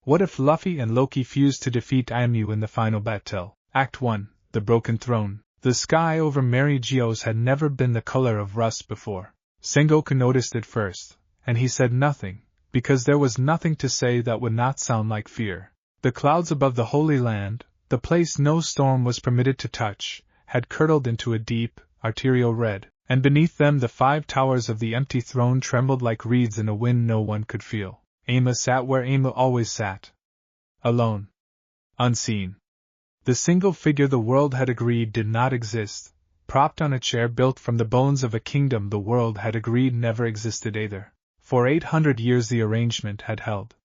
What if Luffy and Loki fused to defeat Aimu in the final battle? Act 1, The Broken Throne. The sky over Mary Geo's had never been the color of rust before. Sengoku noticed it first, and he said nothing, because there was nothing to say that would not sound like fear. The clouds above the Holy Land, the place no storm was permitted to touch, had curdled into a deep, arterial red, and beneath them the 5 towers of the empty throne trembled like reeds in a wind no one could feel. Aimu sat where Aimu always sat. Alone. Unseen. The single figure the world had agreed did not exist, propped on a chair built from the bones of a kingdom the world had agreed never existed either. For 800 years the arrangement had held.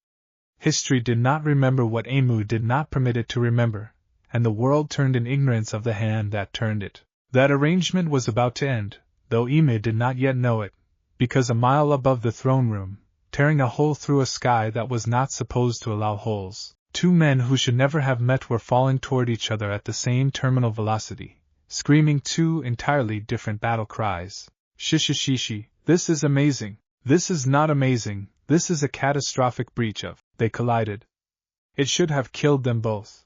History did not remember what Aimu did not permit it to remember, and the world turned in ignorance of the hand that turned it. That arrangement was about to end, though Aimu did not yet know it, because a mile above the throne room, tearing a hole through a sky that was not supposed to allow holes, 2 men who should never have met were falling toward each other at the same terminal velocity, screaming 2 entirely different battle cries. Shishishishi, this is amazing. This is not amazing, this is a catastrophic breach of. They collided. It should have killed them both.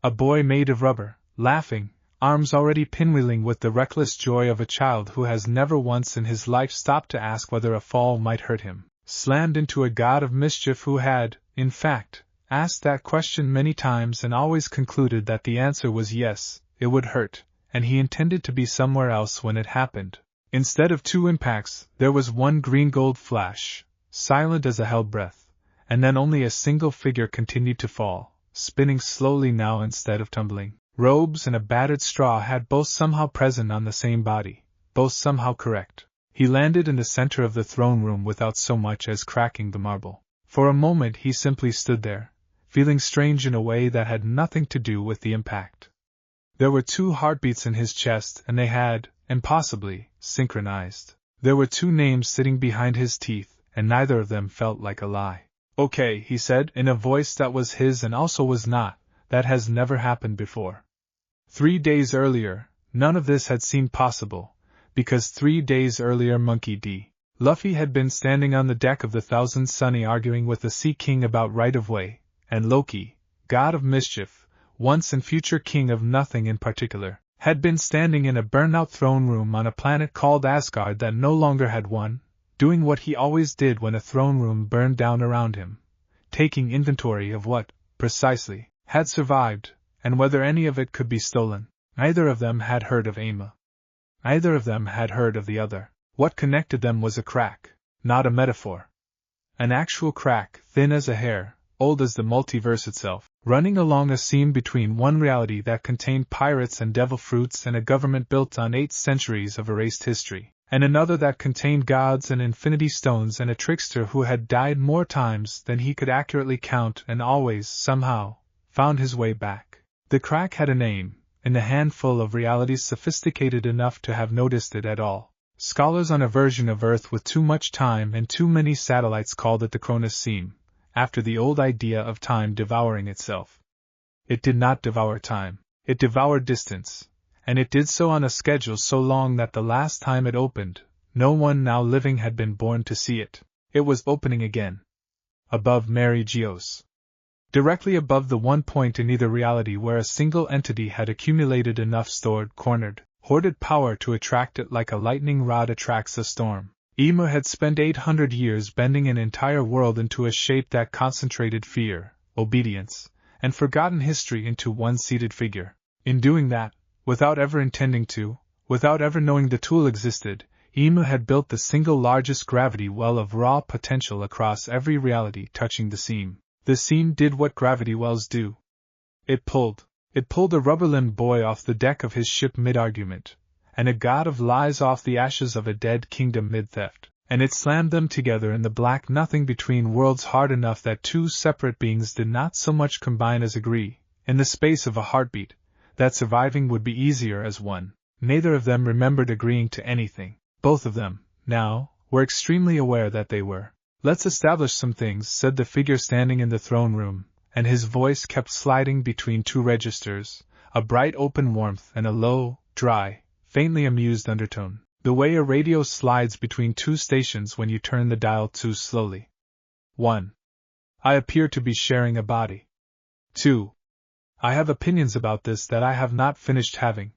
A boy made of rubber, laughing, arms already pinwheeling with the reckless joy of a child who has never once in his life stopped to ask whether a fall might hurt him, slammed into a god of mischief who had, in fact, asked that question many times and always concluded that the answer was yes, it would hurt, and he intended to be somewhere else when it happened. Instead of 2 impacts, there was one green-gold flash, silent as a held breath, and then only a single figure continued to fall, spinning slowly now instead of tumbling. Robes and a battered straw had both somehow present on the same body, both somehow correct. He landed in the center of the throne room without so much as cracking the marble. For a moment he simply stood there, feeling strange in a way that had nothing to do with the impact. There were 2 heartbeats in his chest and they had, and possibly, synchronized. There were 2 names sitting behind his teeth, and neither of them felt like a lie. Okay, he said, in a voice that was his and also was not, that has never happened before. 3 days earlier, none of this had seemed possible, because 3 days earlier Monkey D. Luffy had been standing on the deck of the Thousand Sunny arguing with the Sea King about right-of-way, and Loki, god of mischief, once and future king of nothing in particular, had been standing in a burnt-out throne room on a planet called Asgard that no longer had one, doing what he always did when a throne room burned down around him, taking inventory of what, precisely, had survived, and whether any of it could be stolen. Neither of them had heard of Aimu. Neither of them had heard of the other. What connected them was a crack, not a metaphor. An actual crack, thin as a hair, old as the multiverse itself, running along a seam between one reality that contained pirates and devil fruits and a government built on 8 centuries of erased history, and another that contained gods and infinity stones and a trickster who had died more times than he could accurately count and always, somehow, found his way back. The crack had a name, in a handful of realities sophisticated enough to have noticed it at all. Scholars on a version of Earth with too much time and too many satellites called it the Cronus seam, after the old idea of time devouring itself. It did not devour time, it devoured distance, and it did so on a schedule so long that the last time it opened, no one now living had been born to see it. It was opening again. Above Mary Geo's. Directly above the one point in either reality where a single entity had accumulated enough stored, cornered, hoarded power to attract it like a lightning rod attracts a storm. Aimu had spent 800 years bending an entire world into a shape that concentrated fear, obedience, and forgotten history into one seated figure. In doing that, without ever intending to, without ever knowing the tool existed, Aimu had built the single largest gravity well of raw potential across every reality touching the seam. The seam did what gravity wells do. It pulled a rubber-limbed boy off the deck of his ship mid-argument, and a god of lies off the ashes of a dead kingdom mid-theft, and it slammed them together in the black nothing between worlds hard enough that 2 separate beings did not so much combine as agree, in the space of a heartbeat, that surviving would be easier as one. Neither of them remembered agreeing to anything. Both of them, now, were extremely aware that they were. Let's establish some things, said the figure standing in the throne room, and his voice kept sliding between 2 registers, a bright open warmth and a low, dry, faintly amused undertone, the way a radio slides between 2 stations when you turn the dial too slowly. 1. I appear to be sharing a body. 2. I have opinions about this that I have not finished having.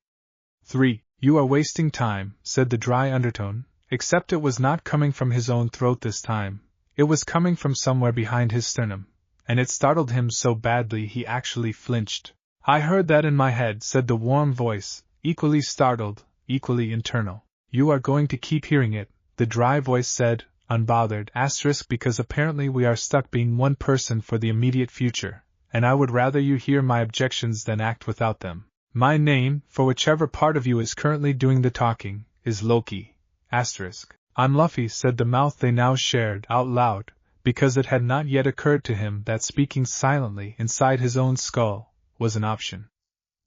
3. You are wasting time, said the dry undertone, except it was not coming from his own throat this time. It was coming from somewhere behind his sternum, and it startled him so badly he actually flinched. I heard that in my head, said the warm voice, equally startled, equally internal. You are going to keep hearing it, the dry voice said, unbothered, because apparently we are stuck being one person for the immediate future, and I would rather you hear my objections than act without them. My name, for whichever part of you is currently doing the talking, is Loki. I'm Luffy, said the mouth they now shared out loud, because it had not yet occurred to him that speaking silently inside his own skull was an option.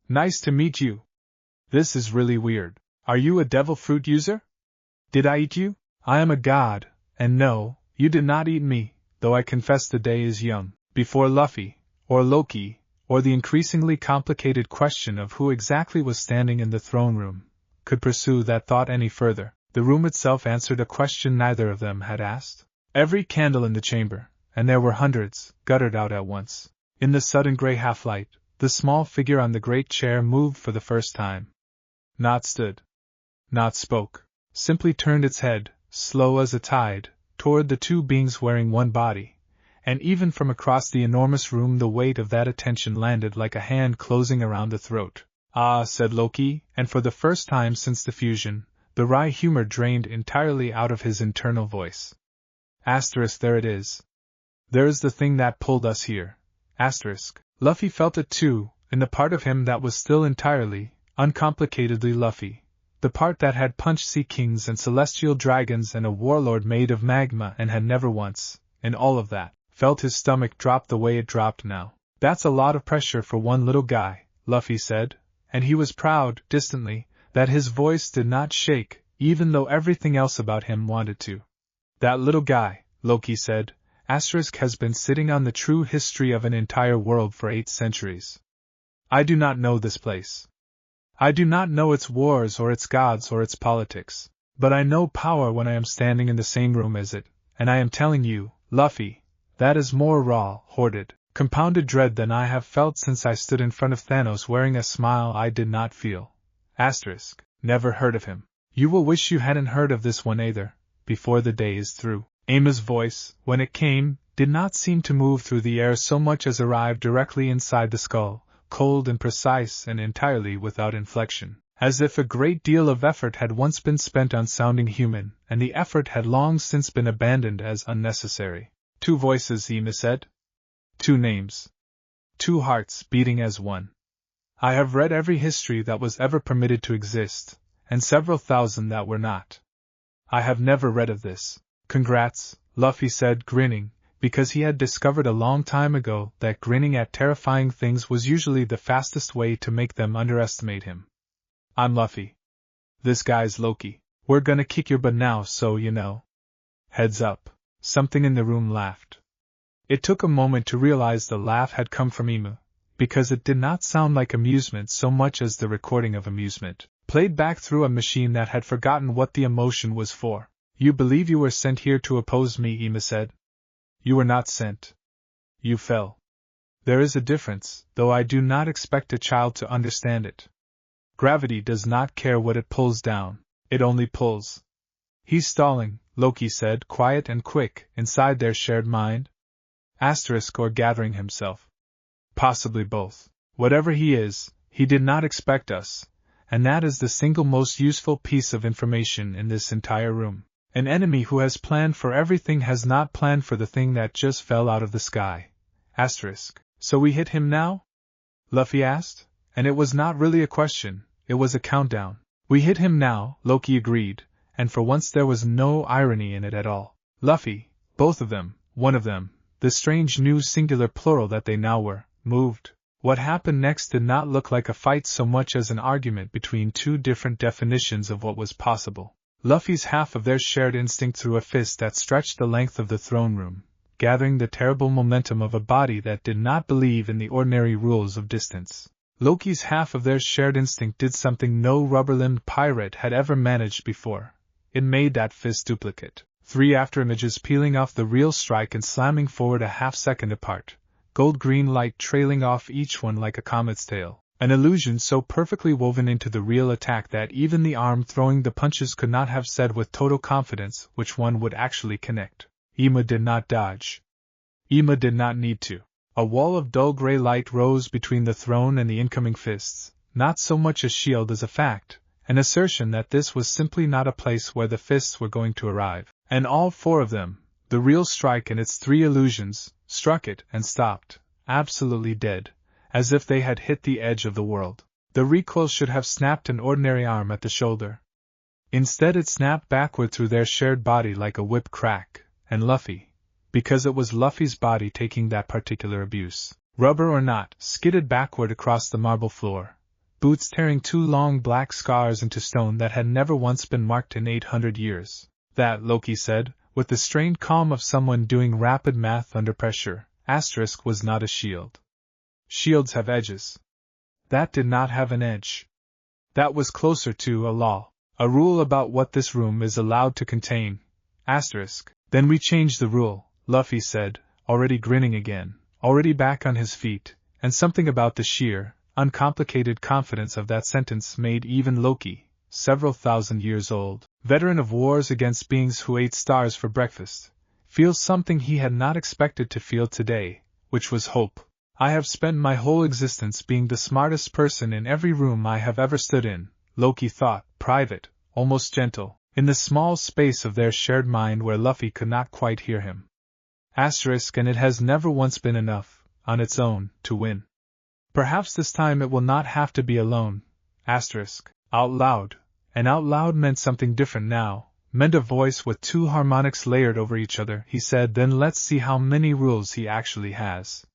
Nice to meet you. This is really weird. Are you a devil fruit user? Did I eat you? I am a god, and no, you did not eat me, though I confess the day is young. Before Luffy, or Loki, or the increasingly complicated question of who exactly was standing in the throne room, could pursue that thought any further, the room itself answered a question neither of them had asked. Every candle in the chamber, and there were hundreds, guttered out at once. In the sudden gray half-light, the small figure on the great chair moved for the first time. Not stood. Not spoke. Simply turned its head, slow as a tide, toward the two beings wearing one body, and even from across the enormous room the weight of that attention landed like a hand closing around the throat. Ah, said Loki, and for the first time since the fusion, the wry humor drained entirely out of his internal voice. There it is. There is the thing that pulled us here. Luffy felt it too, in the part of him that was still entirely, uncomplicatedly Luffy. The part that had punched sea kings and celestial dragons and a warlord made of magma and had never once, in all of that, felt his stomach drop the way it dropped now. That's a lot of pressure for one little guy, Luffy said, and he was proud, distantly, that his voice did not shake, even though everything else about him wanted to. That little guy, Loki said, has been sitting on the true history of an entire world for 8 centuries. I do not know this place. I do not know its wars or its gods or its politics, but I know power when I am standing in the same room as it, and I am telling you, Luffy, that is more raw, hoarded, compounded dread than I have felt since I stood in front of Thanos wearing a smile I did not feel. Never heard of him. You will wish you hadn't heard of this one either, before the day is through. Aima's voice, when it came, did not seem to move through the air so much as arrive directly inside the skull, cold and precise and entirely without inflection, as if a great deal of effort had once been spent on sounding human, and the effort had long since been abandoned as unnecessary. 2 voices, Ima said. 2 names. 2 hearts beating as one. I have read every history that was ever permitted to exist, and several thousand that were not. I have never read of this. Congrats, Luffy said, grinning, because he had discovered a long time ago that grinning at terrifying things was usually the fastest way to make them underestimate him. I'm Luffy. This guy's Loki. We're gonna kick your butt now, so you know. Heads up. Something in the room laughed. It took a moment to realize the laugh had come from Imu, because it did not sound like amusement so much as the recording of amusement, played back through a machine that had forgotten what the emotion was for. You believe you were sent here to oppose me, Ima said. You were not sent. You fell. There is a difference, though I do not expect a child to understand it. Gravity does not care what it pulls down, it only pulls. He's stalling, Loki said, quiet and quick, inside their shared mind. Or gathering himself. Possibly both. Whatever he is, he did not expect us, and that is the single most useful piece of information in this entire room. An enemy who has planned for everything has not planned for the thing that just fell out of the sky. So we hit him now? Luffy asked, and it was not really a question, it was a countdown. We hit him now, Loki agreed, and for once there was no irony in it at all. Luffy, both of them, one of them, the strange new singular plural that they now were, moved. What happened next did not look like a fight so much as an argument between 2 different definitions of what was possible. Luffy's half of their shared instinct threw a fist that stretched the length of the throne room, gathering the terrible momentum of a body that did not believe in the ordinary rules of distance. Loki's half of their shared instinct did something no rubber-limbed pirate had ever managed before. It made that fist duplicate. 3 afterimages peeling off the real strike and slamming forward a half-second apart, gold-green light trailing off each one like a comet's tail. An illusion so perfectly woven into the real attack that even the arm throwing the punches could not have said with total confidence which one would actually connect. Ima did not dodge. Ima did not need to. A wall of dull gray light rose between the throne and the incoming fists, not so much a shield as a fact, an assertion that this was simply not a place where the fists were going to arrive. And all 4 of them, the real strike and its 3 illusions, struck it and stopped, absolutely dead, as if they had hit the edge of the world. The recoil should have snapped an ordinary arm at the shoulder. Instead it snapped backward through their shared body like a whip crack, and Luffy, because it was Luffy's body taking that particular abuse, rubber or not, skidded backward across the marble floor, boots tearing 2 long black scars into stone that had never once been marked in 800 years. That, Loki said, with the strained calm of someone doing rapid math under pressure, was not a shield. Shields have edges. That did not have an edge. That was closer to a law, a rule about what this room is allowed to contain. Then we changed the rule, Luffy said, already grinning again, already back on his feet, and something about the sheer, uncomplicated confidence of that sentence made even Loki, several thousand years old, veteran of wars against beings who ate stars for breakfast, feel something he had not expected to feel today, which was hope. I have spent my whole existence being the smartest person in every room I have ever stood in, Loki thought, private, almost gentle, in the small space of their shared mind where Luffy could not quite hear him. And it has never once been enough, on its own, to win. Perhaps this time it will not have to be alone, out loud, and out loud meant something different now, meant a voice with 2 harmonics layered over each other. He said, then let's see how many rules he actually has.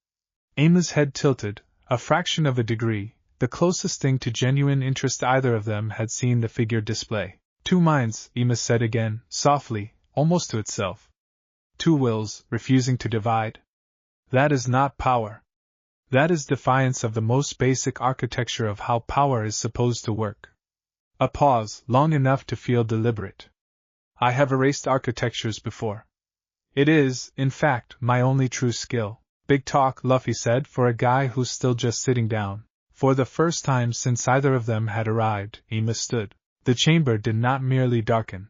Ima's head tilted, a fraction of a degree, the closest thing to genuine interest either of them had seen the figure display. 2 minds, Ima said again, softly, almost to itself. 2 wills, refusing to divide. That is not power. That is defiance of the most basic architecture of how power is supposed to work. A pause, long enough to feel deliberate. I have erased architectures before. It is, in fact, my only true skill. Big talk, Luffy said, for a guy who's still just sitting down. For the first time since either of them had arrived, Ima stood. The chamber did not merely darken.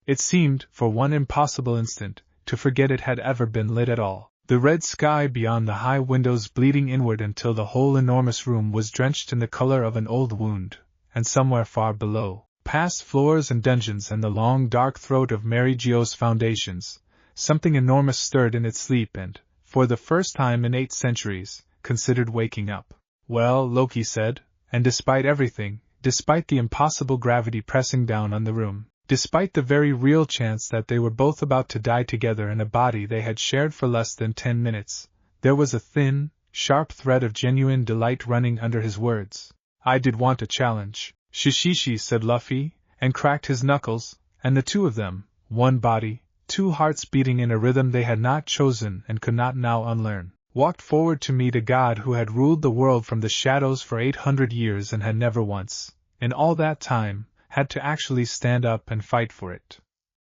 It seemed, for one impossible instant, to forget it had ever been lit at all. The red sky beyond the high windows bleeding inward until the whole enormous room was drenched in the color of an old wound, and somewhere far below, past floors and dungeons and the long dark throat of Mary Geo's foundations, something enormous stirred in its sleep and, for the first time in 8 centuries, considered waking up. Well, Loki said, and despite everything, despite the impossible gravity pressing down on the room, despite the very real chance that they were both about to die together in a body they had shared for less than 10 minutes, there was a thin, sharp thread of genuine delight running under his words. I did want a challenge. Shishishi, said Luffy, and cracked his knuckles, and the 2 of them, 1 body, 2 hearts beating in a rhythm they had not chosen and could not now unlearn, walked forward to meet a god who had ruled the world from the shadows for 800 years and had never once, in all that time, had to actually stand up and fight for it.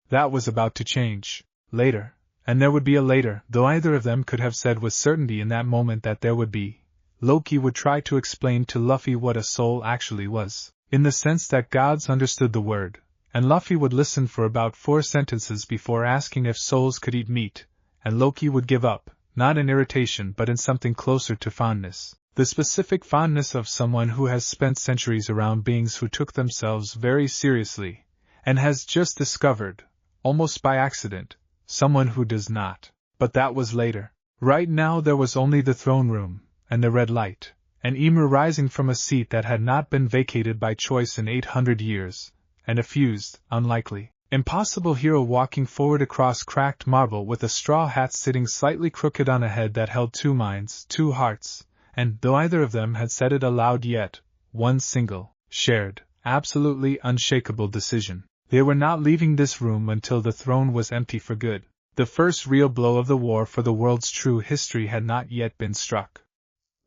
That was about to change, later, and there would be a later, though either of them could have said with certainty in that moment that there would be. Loki would try to explain to Luffy what a soul actually was, in the sense that gods understood the word, and Luffy would listen for about 4 sentences before asking if souls could eat meat, and Loki would give up, not in irritation but in something closer to fondness, the specific fondness of someone who has spent centuries around beings who took themselves very seriously, and has just discovered, almost by accident, someone who does not. But that was later. Right now there was only the throne room, and the red light, and Ymir rising from a seat that had not been vacated by choice in 800 years, and a fused, unlikely, impossible hero walking forward across cracked marble with a straw hat sitting slightly crooked on a head that held 2 minds, 2 hearts, and, though either of them had said it aloud yet, one single, shared, absolutely unshakable decision. They were not leaving this room until the throne was empty for good. The first real blow of the war for the world's true history had not yet been struck.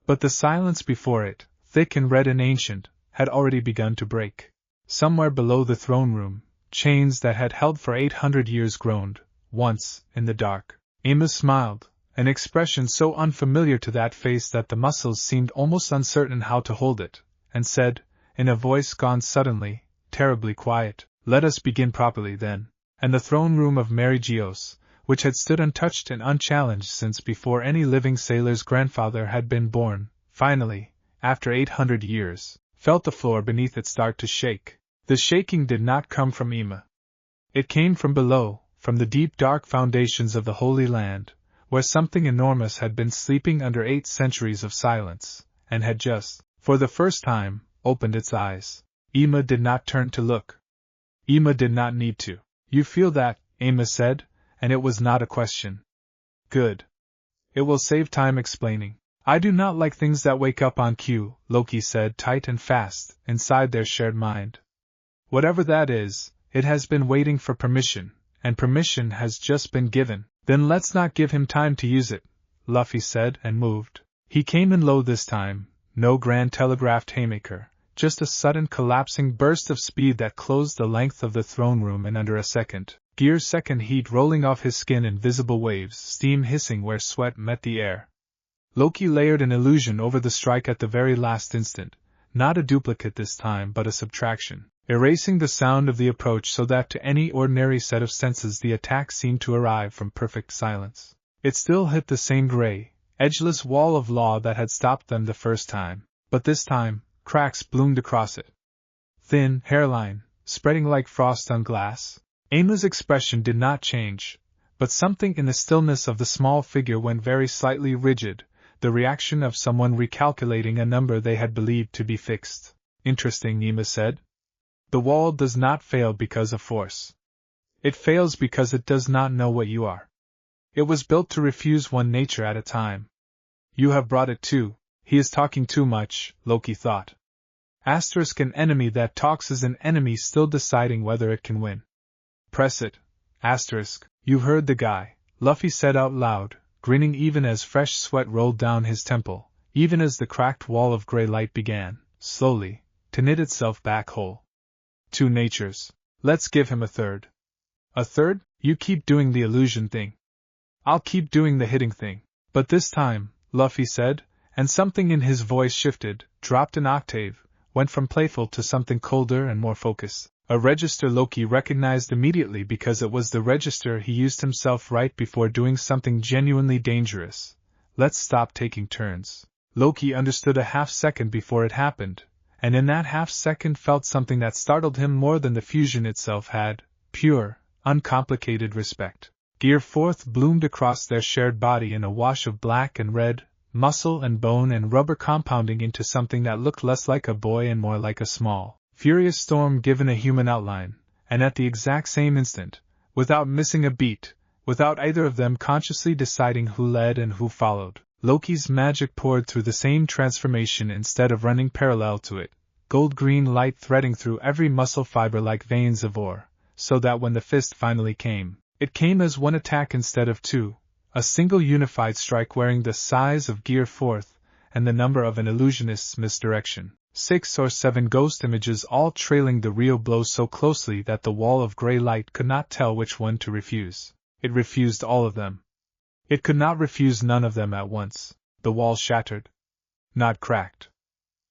But the silence before it, thick and red and ancient, had already begun to break. Somewhere below the throne room, chains that had held for 800 years groaned, once, in the dark. Amos smiled, an expression so unfamiliar to that face that the muscles seemed almost uncertain how to hold it, and said, in a voice gone suddenly, terribly quiet, "Let us begin properly, then." And the throne room of Mary Geos, which had stood untouched and unchallenged since before any living sailor's grandfather had been born, finally, after 800 years, felt the floor beneath it start to shake. The shaking did not come from Ema. It came from below, from the deep dark foundations of the Holy Land, where something enormous had been sleeping under 8 centuries of silence, and had just, for the first time, opened its eyes. Ema did not turn to look. Ema did not need to. "You feel that," Ema said, and it was not a question. "Good. It will save time explaining." "I do not like things that wake up on cue," Loki said tight and fast, inside their shared mind. "Whatever that is, it has been waiting for permission, and permission has just been given." "Then let's not give him time to use it," Luffy said and moved. He came in low this time, no grand telegraphed haymaker, just a sudden collapsing burst of speed that closed the length of the throne room in under a second. Gear's second heat rolling off his skin in visible waves, steam hissing where sweat met the air. Loki layered an illusion over the strike at the very last instant, not a duplicate this time but a subtraction, erasing the sound of the approach so that to any ordinary set of senses the attack seemed to arrive from perfect silence. It still hit the same gray, edgeless wall of law that had stopped them the first time, but this time, cracks bloomed across it. Thin hairline, spreading like frost on glass. Ema's expression did not change, but something in the stillness of the small figure went very slightly rigid, the reaction of someone recalculating a number they had believed to be fixed. "Interesting," Ema said. "The wall does not fail because of force. It fails because it does not know what you are. It was built to refuse one nature at a time. You have brought it too." He is talking too much, Loki thought. An enemy that talks is an enemy still deciding whether it can win. "Press it, You heard the guy," Luffy said out loud, grinning even as fresh sweat rolled down his temple, even as the cracked wall of gray light began, slowly, to knit itself back whole. "2 natures. Let's give him a third." "A third? You keep doing the illusion thing. I'll keep doing the hitting thing." "But this time," Luffy said, and something in his voice shifted, dropped an octave, went from playful to something colder and more focused. A register Loki recognized immediately because it was the register he used himself right before doing something genuinely dangerous. "Let's stop taking turns." Loki understood a half-second before it happened, and in that half-second felt something that startled him more than the fusion itself had, pure, uncomplicated respect. Gear Fourth bloomed across their shared body in a wash of black and red, muscle and bone and rubber compounding into something that looked less like a boy and more like a small, furious storm given a human outline, and at the exact same instant, without missing a beat, without either of them consciously deciding who led and who followed, Loki's magic poured through the same transformation instead of running parallel to it, gold-green light threading through every muscle fiber like veins of ore, so that when the fist finally came, it came as one attack instead of 2, a single unified strike wearing the size of Gear Fourth and the number of an illusionist's misdirection. 6 or 7 ghost images all trailing the real blow so closely that the wall of gray light could not tell which one to refuse. It refused all of them. It could not refuse none of them at once. The wall shattered. Not cracked.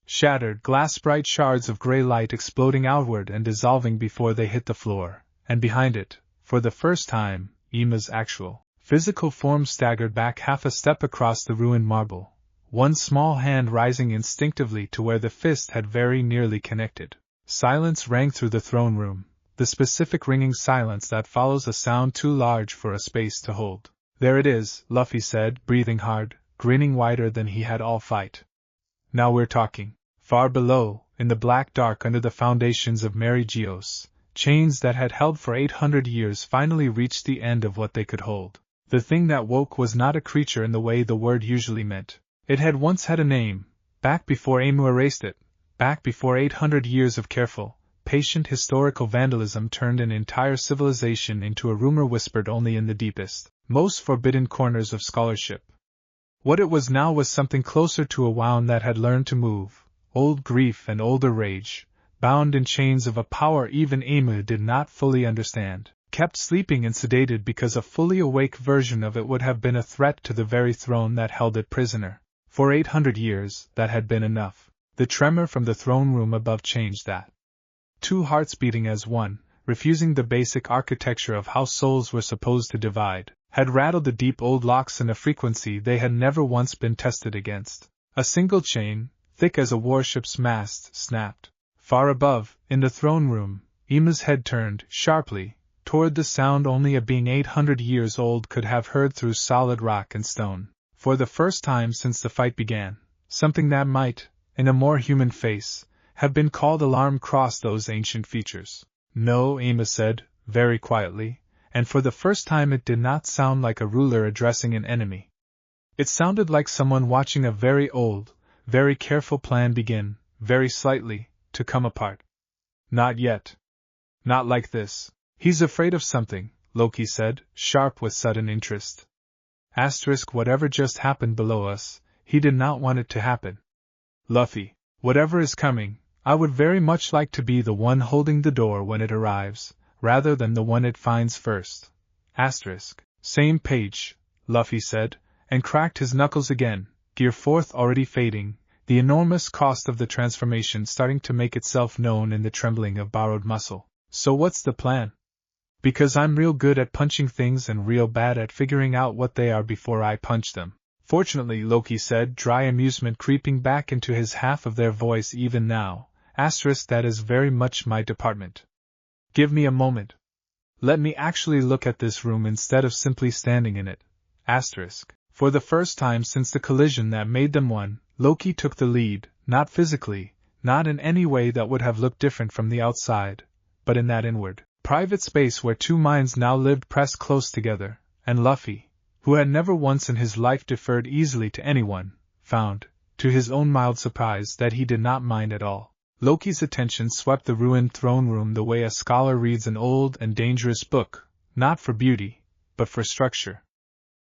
Shattered, glass-bright shards of gray light exploding outward and dissolving before they hit the floor, and behind it, for the first time, Ema's actual, physical form staggered back half a step across the ruined marble, one small hand rising instinctively to where the fist had very nearly connected. Silence rang through the throne room, the specific ringing silence that follows a sound too large for a space to hold. "There it is," Luffy said, breathing hard, grinning wider than he had all fight. "Now we're talking." Far below, in the black dark under the foundations of Mary Geos, chains that had held for 800 years finally reached the end of what they could hold. The thing that woke was not a creature in the way the word usually meant. It had once had a name, back before Emu erased it, back before 800 years of careful, patient historical vandalism turned an entire civilization into a rumor whispered only in the deepest, most forbidden corners of scholarship. What it was now was something closer to a wound that had learned to move, old grief and older rage, bound in chains of a power even Emu did not fully understand, kept sleeping and sedated because a fully awake version of it would have been a threat to the very throne that held it prisoner. For 800 years, that had been enough. The tremor from the throne room above changed that. Two hearts beating as one, refusing the basic architecture of how souls were supposed to divide, had rattled the deep old locks in a frequency they had never once been tested against. A single chain, thick as a warship's mast, snapped. Far above, in the throne room, Emu's head turned, sharply, toward the sound only a being 800 years old could have heard through solid rock and stone. For the first time since the fight began, something that might, in a more human face, have been called alarm crossed those ancient features. No, Emu said, very quietly, and for the first time it did not sound like a ruler addressing an enemy. It sounded like someone watching a very old, very careful plan begin, very slightly, to come apart. Not yet. Not like this. He's afraid of something, Loki said, sharp with sudden interest. Whatever just happened below us, he did not want it to happen. Luffy, whatever is coming, I would very much like to be the one holding the door when it arrives, rather than the one it finds first. Same page, Luffy said, and cracked his knuckles again, Gear 4th already fading, the enormous cost of the transformation starting to make itself known in the trembling of borrowed muscle. So what's the plan? Because I'm real good at punching things and real bad at figuring out what they are before I punch them. Fortunately, Loki said, dry amusement creeping back into his half of their voice even now. That is very much my department. Give me a moment. Let me actually look at this room instead of simply standing in it. For the first time since the collision that made them one, Loki took the lead, not physically, not in any way that would have looked different from the outside, but in that inward, private space where two minds now lived pressed close together, and Luffy, who had never once in his life deferred easily to anyone, found, to his own mild surprise, that he did not mind at all. Loki's attention swept the ruined throne room the way a scholar reads an old and dangerous book, not for beauty, but for structure.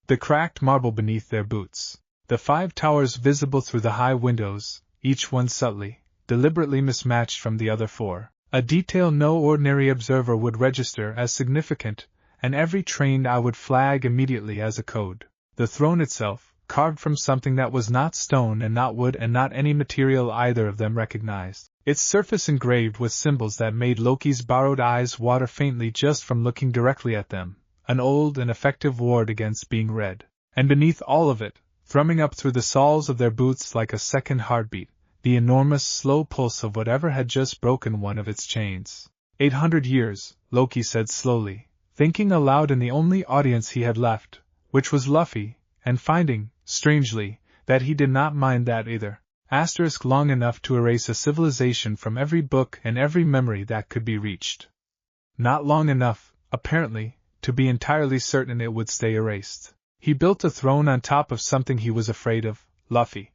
The cracked marble beneath their boots, the 5 towers visible through the high windows, each one subtly, deliberately mismatched from the other 4, a detail no ordinary observer would register as significant, and every trained eye would flag immediately as a code. The throne itself, carved from something that was not stone and not wood and not any material either of them recognized, its surface engraved with symbols that made Loki's borrowed eyes water faintly just from looking directly at them, an old and effective ward against being read. And beneath all of it, thrumming up through the soles of their boots like a second heartbeat, the enormous slow pulse of whatever had just broken one of its chains. 800 years, Loki said slowly, thinking aloud in the only audience he had left, which was Luffy, and finding, strangely, that he did not mind that either. Long enough to erase a civilization from every book and every memory that could be reached. Not long enough, apparently, to be entirely certain it would stay erased. He built a throne on top of something he was afraid of, Luffy.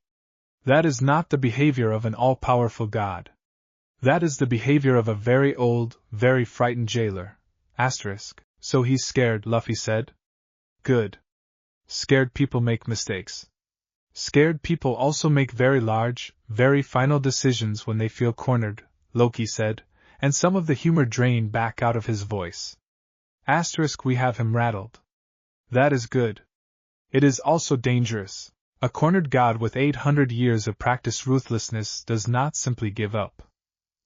That is not the behavior of an all-powerful god. That is the behavior of a very old, very frightened jailer. So he's scared, Luffy said. Good. Scared people make mistakes. Scared people also make very large, very final decisions when they feel cornered, Loki said, and some of the humor drained back out of his voice. We have him rattled. That is good. It is also dangerous. A cornered god with 800 years of practiced ruthlessness does not simply give up.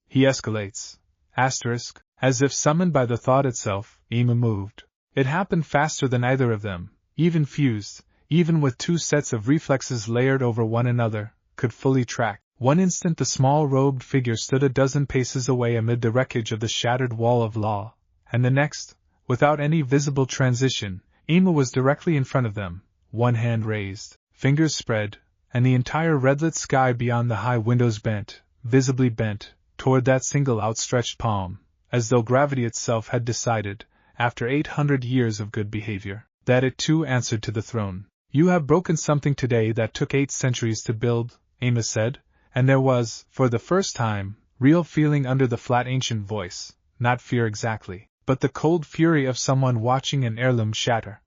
He escalates. As if summoned by the thought itself, Emu moved. It happened faster than either of them, even fused, even with 2 sets of reflexes layered over one another, could fully track. One instant the small robed figure stood a dozen paces away amid the wreckage of the shattered wall of law, and the next, without any visible transition, Emu was directly in front of them, one hand raised, fingers spread, and the entire red-lit sky beyond the high windows bent, visibly bent, toward that single outstretched palm, as though gravity itself had decided, after 800 years of good behavior, that it too answered to the throne. You have broken something today that took 8 centuries to build, Emu said, and there was, for the first time, real feeling under the flat ancient voice, not fear exactly, but the cold fury of someone watching an heirloom shatter.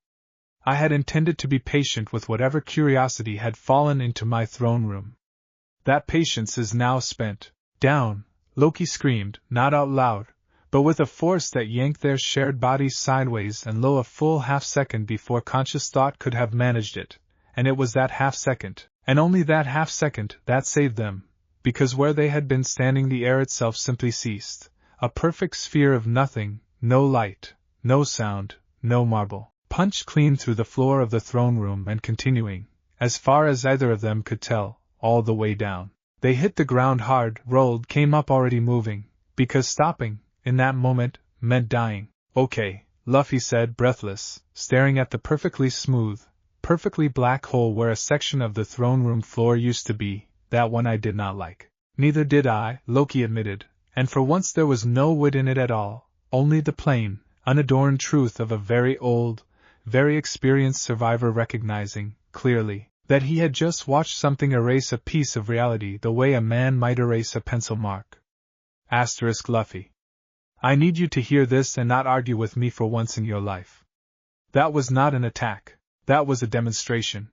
I had intended to be patient with whatever curiosity had fallen into my throne room. That patience is now spent. Down, Loki screamed, not out loud, but with a force that yanked their shared bodies sideways and low a full half-second before conscious thought could have managed it, and it was that half-second, and only that half-second, that saved them, because where they had been standing the air itself simply ceased, a perfect sphere of nothing, no light, no sound, no marble, punched clean through the floor of the throne room and continuing, as far as either of them could tell, all the way down. They hit the ground hard, rolled, came up already moving, because stopping, in that moment, meant dying. Okay, Luffy said, breathless, staring at the perfectly smooth, perfectly black hole where a section of the throne room floor used to be. That one I did not like. Neither did I, Loki admitted, and for once there was no wit in it at all, only the plain, unadorned truth of a very old, very experienced survivor recognizing, clearly, that he had just watched something erase a piece of reality the way a man might erase a pencil mark. Luffy. I need you to hear this and not argue with me for once in your life. That was not an attack, that was a demonstration.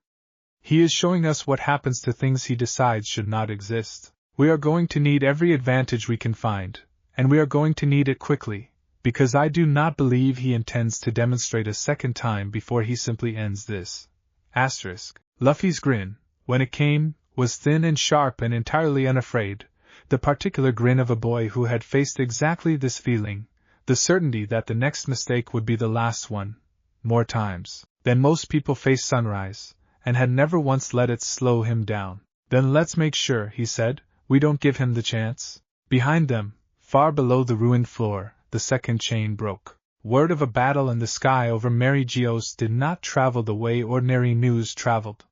He is showing us what happens to things he decides should not exist. We are going to need every advantage we can find, and we are going to need it quickly, because I do not believe he intends to demonstrate a second time before he simply ends this. Luffy's grin, when it came, was thin and sharp and entirely unafraid, the particular grin of a boy who had faced exactly this feeling, the certainty that the next mistake would be the last one, more times than most people face sunrise, and had never once let it slow him down. Then let's make sure, he said, we don't give him the chance. Behind them, far below the ruined floor, the second chain broke. Word of a battle in the sky over Mary Geo's did not travel the way ordinary news traveled.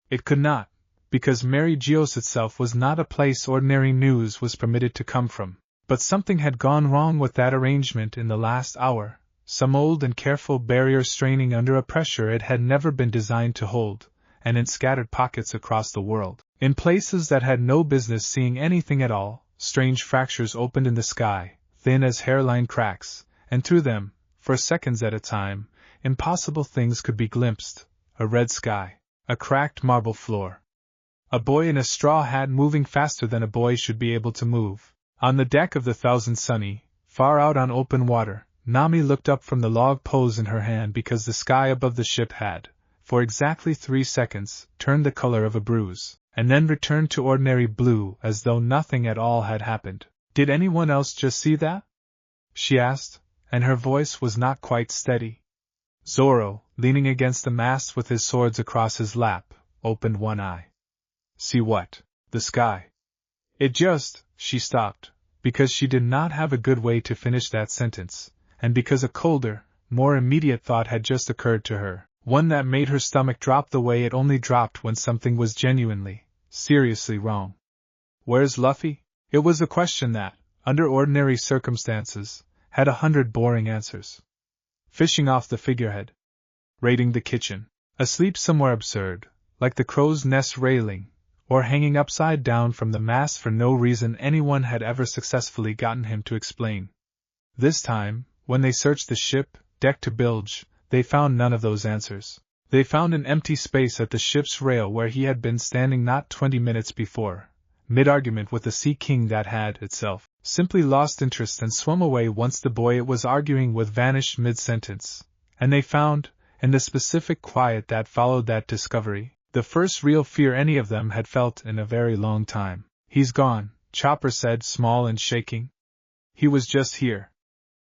It could not, because Mary Geo's itself was not a place ordinary news was permitted to come from. But something had gone wrong with that arrangement in the last hour, some old and careful barrier straining under a pressure it had never been designed to hold, and in scattered pockets across the world, in places that had no business seeing anything at all, strange fractures opened in the sky, thin as hairline cracks, and through them, for seconds at a time, impossible things could be glimpsed: a red sky, a cracked marble floor, a boy in a straw hat moving faster than a boy should be able to move. On the deck of the Thousand Sunny, far out on open water, Nami looked up from the log pose in her hand because the sky above the ship had, for exactly 3 seconds, turned the color of a bruise, and then returned to ordinary blue as though nothing at all had happened. Did anyone else just see that? She asked, and her voice was not quite steady. Zoro, leaning against the mast with his swords across his lap, opened one eye. See what? The sky. It just, she stopped, because she did not have a good way to finish that sentence, and because a colder, more immediate thought had just occurred to her, one that made her stomach drop the way it only dropped when something was genuinely, seriously wrong. Where's Luffy? It was a question that, under ordinary circumstances, had 100 boring answers. Fishing off the figurehead. Raiding the kitchen. Asleep somewhere absurd, like the crow's nest railing, or hanging upside down from the mast for no reason anyone had ever successfully gotten him to explain. This time, when they searched the ship, deck to bilge, they found none of those answers. They found an empty space at the ship's rail where he had been standing not 20 minutes before, mid-argument with the Sea King that had, itself, simply lost interest and swum away once the boy it was arguing with vanished mid-sentence. And they found, in the specific quiet that followed that discovery, the first real fear any of them had felt in a very long time. He's gone, Chopper said, small and shaking. He was just here.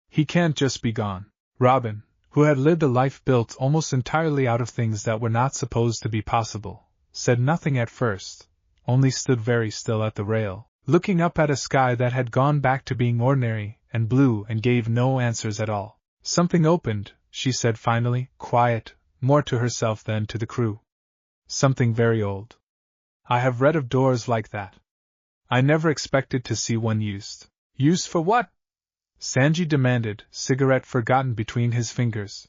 He can't just be gone. Robin, who had lived a life built almost entirely out of things that were not supposed to be possible, said nothing at first, only stood very still at the rail, looking up at a sky that had gone back to being ordinary and blue and gave no answers at all. Something opened, she said finally, quiet, more to herself than to the crew. Something very old. I have read of doors like that. I never expected to see one used. Used for what? Sanji demanded, cigarette forgotten between his fingers.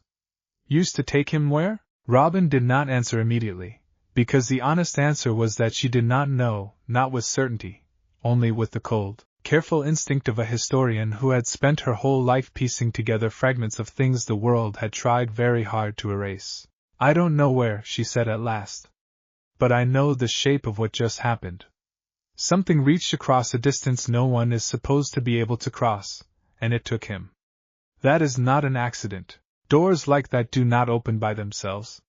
Used to take him where? Robin did not answer immediately, because the honest answer was that she did not know, not with certainty, only with the cold, careful instinct of a historian who had spent her whole life piecing together fragments of things the world had tried very hard to erase. I don't know where, she said at last. But I know the shape of what just happened. Something reached across a distance no one is supposed to be able to cross, and it took him. That is not an accident. Doors like that do not open by themselves.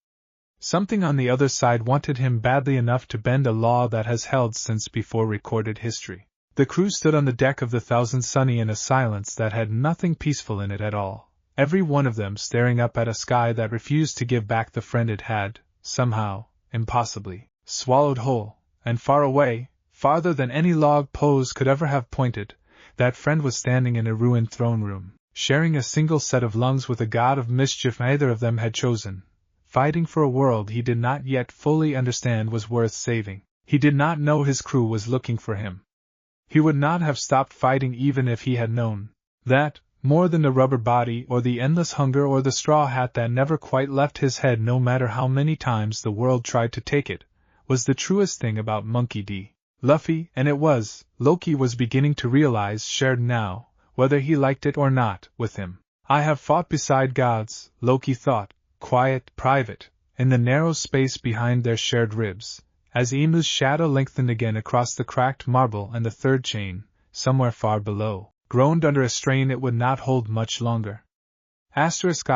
Something on the other side wanted him badly enough to bend a law that has held since before recorded history. The crew stood on the deck of the Thousand Sunny in a silence that had nothing peaceful in it at all, every one of them staring up at a sky that refused to give back the friend it had, somehow, impossibly, swallowed whole, and far away, farther than any log pose could ever have pointed, that friend was standing in a ruined throne room, sharing a single set of lungs with a god of mischief neither of them had chosen, fighting for a world he did not yet fully understand was worth saving. He did not know his crew was looking for him. He would not have stopped fighting even if he had known that, more than the rubber body or the endless hunger or the straw hat that never quite left his head no matter how many times the world tried to take it, was the truest thing about Monkey D. Luffy, and it was, Loki was beginning to realize, shared now, whether he liked it or not, with him. I have fought beside gods, Loki thought, quiet, private, in the narrow space behind their shared ribs, as Imu's shadow lengthened again across the cracked marble and the third chain, somewhere far below, groaned under a strain it would not hold much longer. I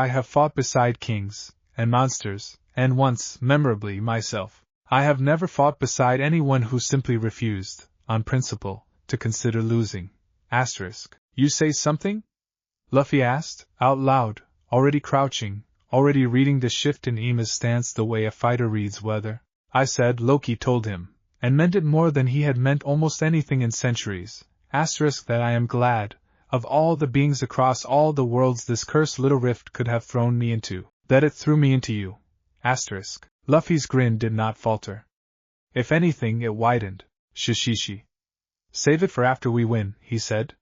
have fought beside kings, and monsters, and once, memorably, myself. I have never fought beside anyone who simply refused, on principle, to consider losing. You say something? Luffy asked, out loud, already crouching, already reading the shift in Imu's stance the way a fighter reads weather. I said, Loki told him, and meant it more than he had meant almost anything in centuries, that I am glad, of all the beings across all the worlds this cursed little rift could have thrown me into, that it threw me into you. Luffy's grin did not falter. If anything, it widened. Shishishi. Save it for after we win, he said.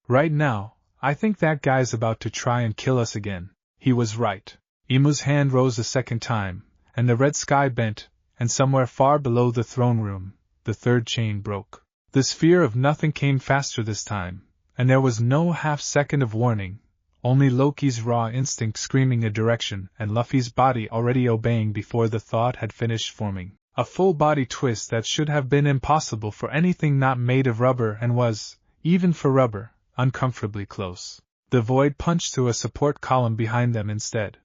Right now, I think that guy's about to try and kill us again. He was right. Imu's hand rose a second time, and the red sky bent, and somewhere far below the throne room, the third chain broke. The sphere of nothing came faster this time, and there was no half-second of warning, only Loki's raw instinct screaming a direction and Luffy's body already obeying before the thought had finished forming. A full-body twist that should have been impossible for anything not made of rubber and was, even for rubber, uncomfortably close. The void punched through a support column behind them instead.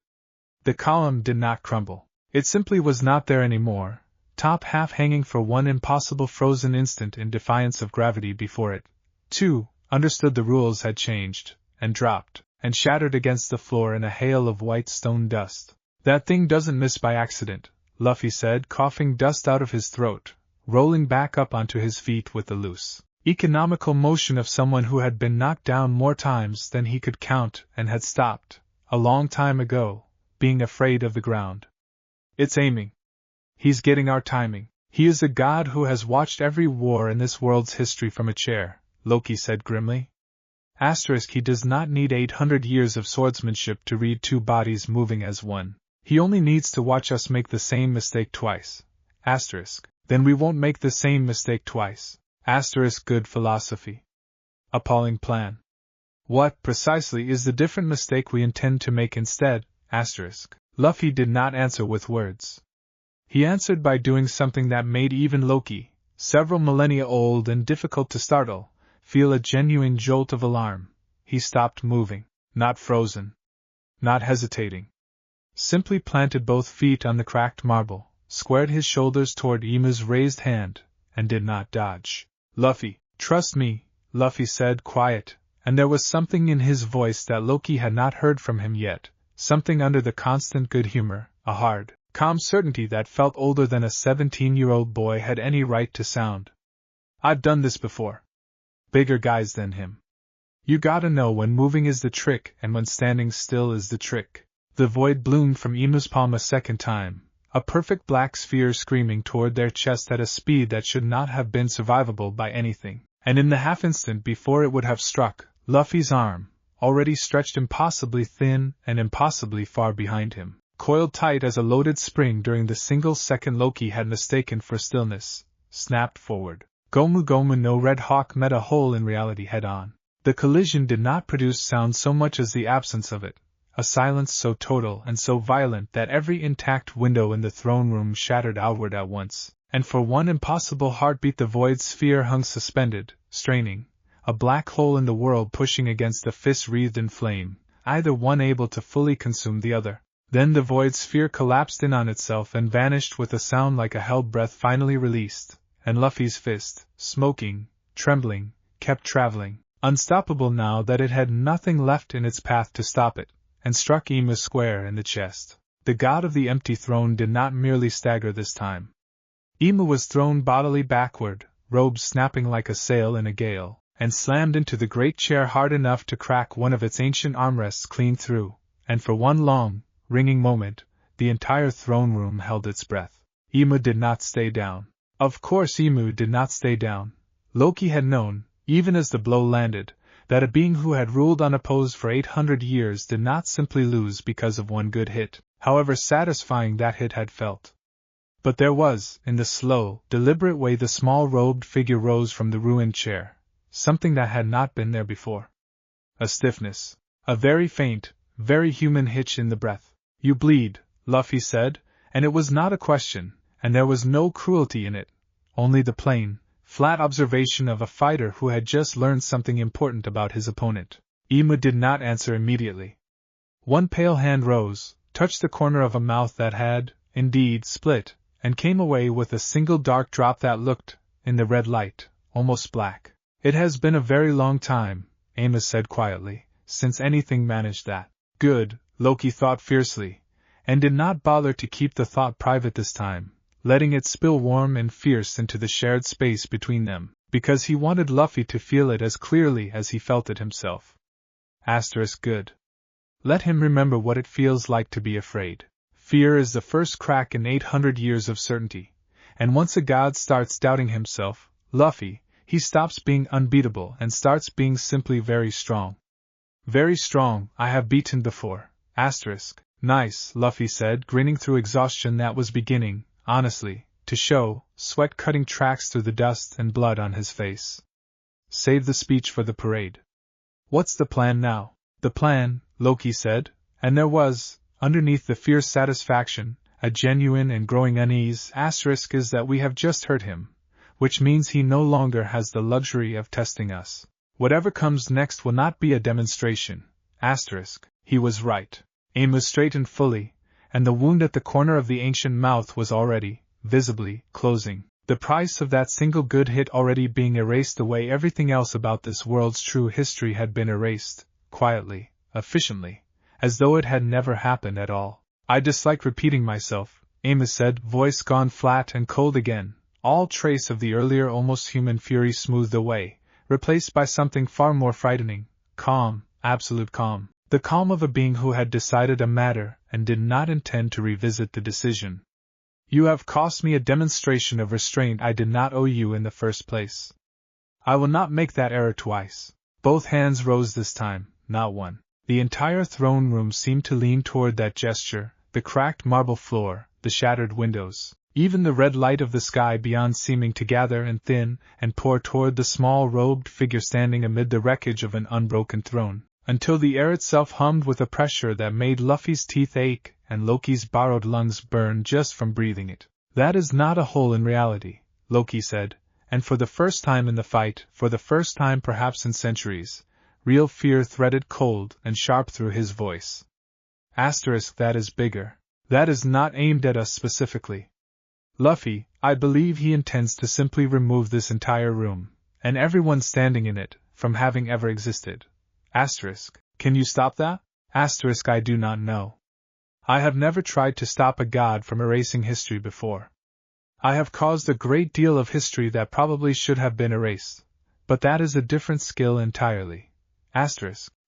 The column did not crumble. It simply was not there anymore, top half hanging for one impossible frozen instant in defiance of gravity before it, too, understood the rules had changed, and dropped, and shattered against the floor in a hail of white stone dust. That thing doesn't miss by accident, Luffy said, coughing dust out of his throat, rolling back up onto his feet with the loose, economical motion of someone who had been knocked down more times than he could count and had stopped, a long time ago, being afraid of the ground. It's aiming. He's getting our timing. He is a god who has watched every war in this world's history from a chair, Loki said grimly. He does not need 800 years of swordsmanship to read two bodies moving as one. He only needs to watch us make the same mistake twice. Then we won't make the same mistake twice. Good philosophy. Appalling plan. What, precisely, is the different mistake we intend to make instead? Luffy did not answer with words. He answered by doing something that made even Loki, several millennia old and difficult to startle, feel a genuine jolt of alarm. He stopped moving, not frozen, not hesitating. Simply planted both feet on the cracked marble, squared his shoulders toward Imu's raised hand, and did not dodge. Luffy, trust me, Luffy said, quiet, and there was something in his voice that Loki had not heard from him yet, something under the constant good humor, a hard, calm certainty that felt older than a 17-year-old boy had any right to sound. I've done this before. Bigger guys than him. You gotta know when moving is the trick and when standing still is the trick. The void bloomed from Imu's palm a second time, a perfect black sphere screaming toward their chest at a speed that should not have been survivable by anything, and in the half-instant before it would have struck, Luffy's arm, already stretched impossibly thin and impossibly far behind him, coiled tight as a loaded spring during the single second Loki had mistaken for stillness, snapped forward. Gomu Gomu no Red Hawk met a hole in reality head-on. The collision did not produce sound so much as the absence of it, a silence so total and so violent that every intact window in the throne room shattered outward at once, and for one impossible heartbeat the void sphere hung suspended, straining, a black hole in the world pushing against the fist wreathed in flame, either one able to fully consume the other. Then the void sphere collapsed in on itself and vanished with a sound like a held breath finally released, and Luffy's fist, smoking, trembling, kept traveling, unstoppable now that it had nothing left in its path to stop it, and struck Emu square in the chest. The god of the empty throne did not merely stagger this time. Emu was thrown bodily backward, robes snapping like a sail in a gale, and slammed into the great chair hard enough to crack one of its ancient armrests clean through, and for one long, ringing moment, the entire throne room held its breath. Emu did not stay down. Of course Emu did not stay down. Loki had known, even as the blow landed, that a being who had ruled unopposed for 800 years did not simply lose because of one good hit, however satisfying that hit had felt. But there was, in the slow, deliberate way the small-robed figure rose from the ruined chair, something that had not been there before. A stiffness, a very faint, very human hitch in the breath. "You bleed," Luffy said, and it was not a question, and there was no cruelty in it, only the plain, flat observation of a fighter who had just learned something important about his opponent. Emu did not answer immediately. One pale hand rose, touched the corner of a mouth that had, indeed, split, and came away with a single dark drop that looked, in the red light, almost black. "It has been a very long time," Amos said quietly, "since anything managed that." Good, Loki thought fiercely, and did not bother to keep the thought private this time, letting it spill warm and fierce into the shared space between them, because he wanted Luffy to feel it as clearly as he felt it himself. Good. Let him remember what it feels like to be afraid. Fear is the first crack in 800 years of certainty, and once a god starts doubting himself, Luffy, he stops being unbeatable and starts being simply very strong. Very strong, I have beaten before. Nice, Luffy said, grinning through exhaustion that was beginning, honestly, to show, sweat-cutting tracks through the dust and blood on his face. Save the speech for the parade. What's the plan now? The plan, Loki said, and there was, underneath the fierce satisfaction, a genuine and growing unease, is that we have just hurt him, which means he no longer has the luxury of testing us. Whatever comes next will not be a demonstration. He was right. Amos straightened fully, and the wound at the corner of the ancient mouth was already, visibly, closing. The price of that single good hit already being erased the way everything else about this world's true history had been erased, quietly, efficiently, as though it had never happened at all. I dislike repeating myself, Amos said, voice gone flat and cold again, all trace of the earlier almost human fury smoothed away, replaced by something far more frightening, calm, absolute calm, the calm of a being who had decided a matter and did not intend to revisit the decision. You have cost me a demonstration of restraint I did not owe you in the first place. I will not make that error twice. Both hands rose this time, not one. The entire throne room seemed to lean toward that gesture, the cracked marble floor, the shattered windows, even the red light of the sky beyond seeming to gather and thin and pour toward the small robed figure standing amid the wreckage of an unbroken throne, until the air itself hummed with a pressure that made Luffy's teeth ache and Loki's borrowed lungs burn just from breathing it. That is not a hole in reality, Loki said, and for the first time in the fight, for the first time perhaps in centuries, real fear threaded cold and sharp through his voice. That is bigger. That is not aimed at us specifically. Luffy, I believe he intends to simply remove this entire room, and everyone standing in it, from having ever existed. Can you stop that? I do not know. I have never tried to stop a god from erasing history before. I have caused a great deal of history that probably should have been erased, but that is a different skill entirely.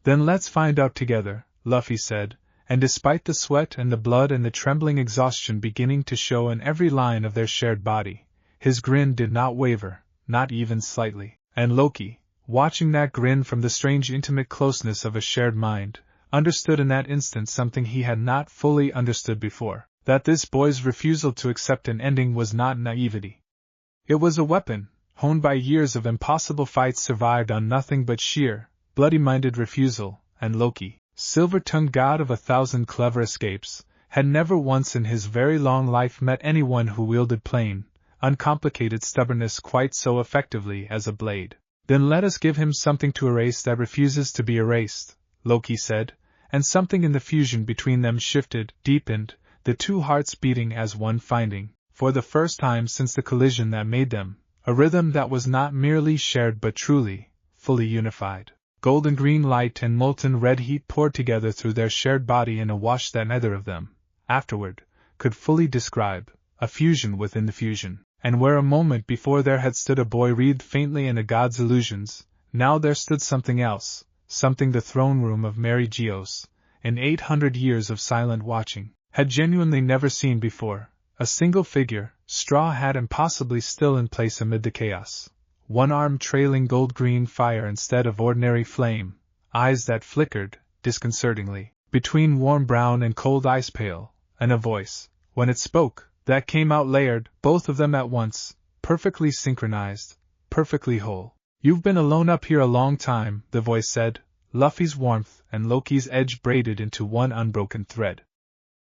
Then let's find out together, Luffy said, and despite the sweat and the blood and the trembling exhaustion beginning to show in every line of their shared body, his grin did not waver, not even slightly, and Loki, watching that grin from the strange intimate closeness of a shared mind, understood in that instant something he had not fully understood before, that this boy's refusal to accept an ending was not naivety. It was a weapon, honed by years of impossible fights survived on nothing but sheer, bloody-minded refusal, and Loki, silver-tongued god of 1,000 clever escapes, had never once in his very long life met anyone who wielded plain, uncomplicated stubbornness quite so effectively as a blade. Then let us give him something to erase that refuses to be erased, Loki said, and something in the fusion between them shifted, deepened, the two hearts beating as one, finding, for the first time since the collision that made them, a rhythm that was not merely shared but truly, fully unified. Golden green light and molten red heat poured together through their shared body in a wash that neither of them, afterward, could fully describe, a fusion within the fusion. And where a moment before there had stood a boy wreathed faintly in a god's illusions, now there stood something else, something the throne room of Mary Geos, in 800 years of silent watching, had genuinely never seen before, a single figure, straw hat and possibly still in place amid the chaos, one arm trailing gold-green fire instead of ordinary flame, eyes that flickered, disconcertingly, between warm brown and cold ice pale, and a voice, when it spoke, that came out layered, both of them at once, perfectly synchronized, perfectly whole. You've been alone up here a long time, the voice said, Luffy's warmth and Loki's edge braided into one unbroken thread.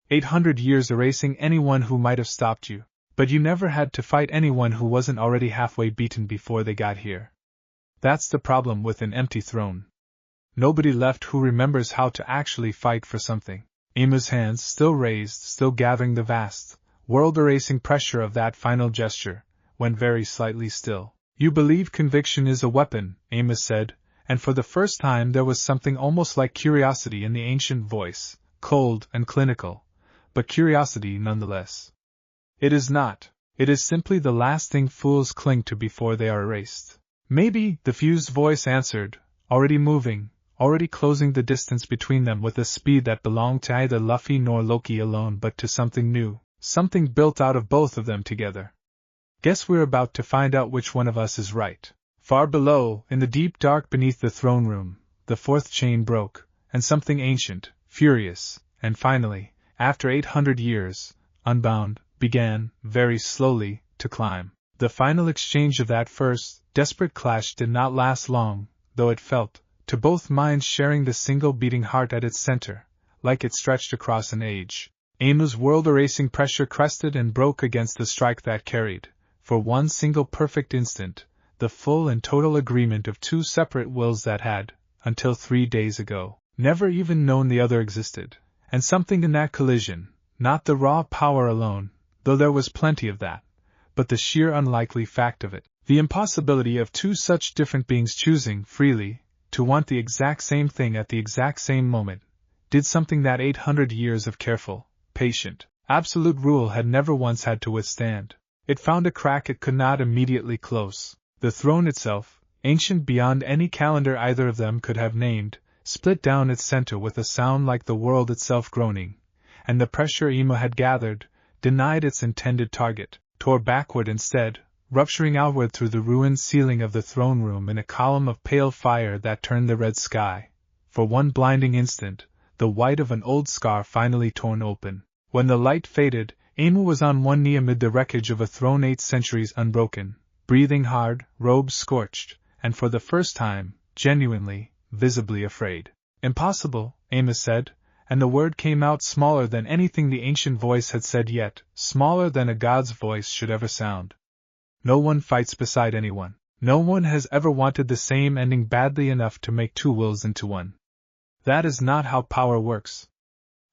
800 years erasing anyone who might have stopped you, but you never had to fight anyone who wasn't already halfway beaten before they got here. That's the problem with an empty throne. Nobody left who remembers how to actually fight for something. Imu's hands, still raised, still gathering the vast, world-erasing pressure of that final gesture, went very slightly still. You believe conviction is a weapon, Amos said, and for the first time there was something almost like curiosity in the ancient voice, cold and clinical, but curiosity nonetheless. It is not. It is simply the last thing fools cling to before they are erased. Maybe, the fused voice answered, already moving, already closing the distance between them with a speed that belonged to neither Luffy nor Loki alone but to something new. Something built out of both of them together. Guess we're about to find out which one of us is right. Far below, in the deep dark beneath the throne room, the fourth chain broke, and something ancient, furious, and finally, after 800 years, unbound, began, very slowly, to climb. The final exchange of that first, desperate clash did not last long, though it felt, to both minds sharing the single beating heart at its center, like it stretched across an age. Amu's world-erasing pressure crested and broke against the strike that carried, for one single perfect instant, the full and total agreement of two separate wills that had, until 3 days ago, never even known the other existed. And something in that collision, not the raw power alone, though there was plenty of that, but the sheer unlikely fact of it, the impossibility of two such different beings choosing freely to want the exact same thing at the exact same moment, did something that 800 years of careful, patient, absolute rule had never once had to withstand. It found a crack it could not immediately close. The throne itself, ancient beyond any calendar either of them could have named, split down its center with a sound like the world itself groaning, and the pressure Imu had gathered, denied its intended target, tore backward instead, rupturing outward through the ruined ceiling of the throne room in a column of pale fire that turned the red sky. For one blinding instant, the white of an old scar finally torn open. When the light faded, Imu was on one knee amid the wreckage of a throne 8 centuries unbroken, breathing hard, robes scorched, and for the first time, genuinely, visibly afraid. Impossible, Amos said, and the word came out smaller than anything the ancient voice had said yet, smaller than a god's voice should ever sound. No one fights beside anyone. No one has ever wanted the same ending badly enough to make two wills into one. That is not how power works.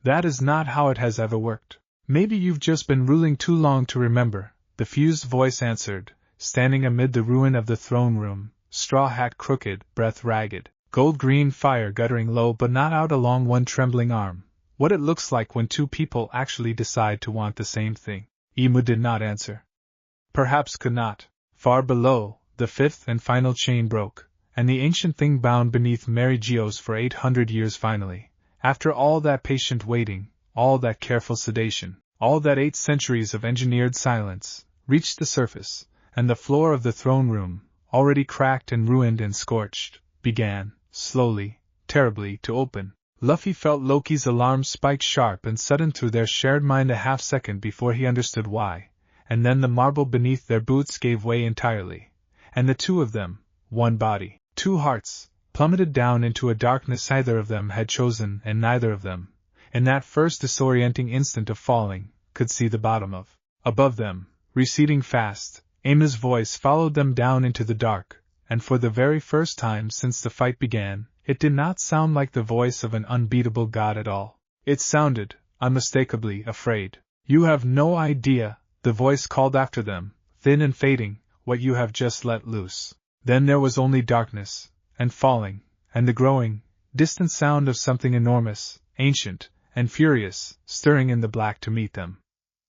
That is not how it has ever worked. Maybe you've just been ruling too long to remember, the fused voice answered, standing amid the ruin of the throne room, straw hat crooked, breath ragged, gold-green fire guttering low but not out along one trembling arm. What it looks like when two people actually decide to want the same thing. Imu did not answer. Perhaps could not. Far below, the fifth and final chain broke, and the ancient thing bound beneath Mary Geos for 800 years finally, after all that patient waiting, all that careful sedation, all that 8 centuries of engineered silence, reached the surface, and the floor of the throne room, already cracked and ruined and scorched, began, slowly, terribly, to open. Luffy felt Loki's alarm spike sharp and sudden through their shared mind a half-second before he understood why, and then the marble beneath their boots gave way entirely, and the two of them, one body, two hearts, plummeted down into a darkness neither of them had chosen and neither of them, in that first disorienting instant of falling, could see the bottom of. Above them, receding fast. Aima's voice followed them down into the dark, and for the very first time since the fight began, it did not sound like the voice of an unbeatable god at all. It sounded, unmistakably, afraid. "You have no idea," the voice called after them, thin and fading, "what you have just let loose." Then there was only darkness, and falling, and the growing, distant sound of something enormous, ancient, and furious, stirring in the black to meet them.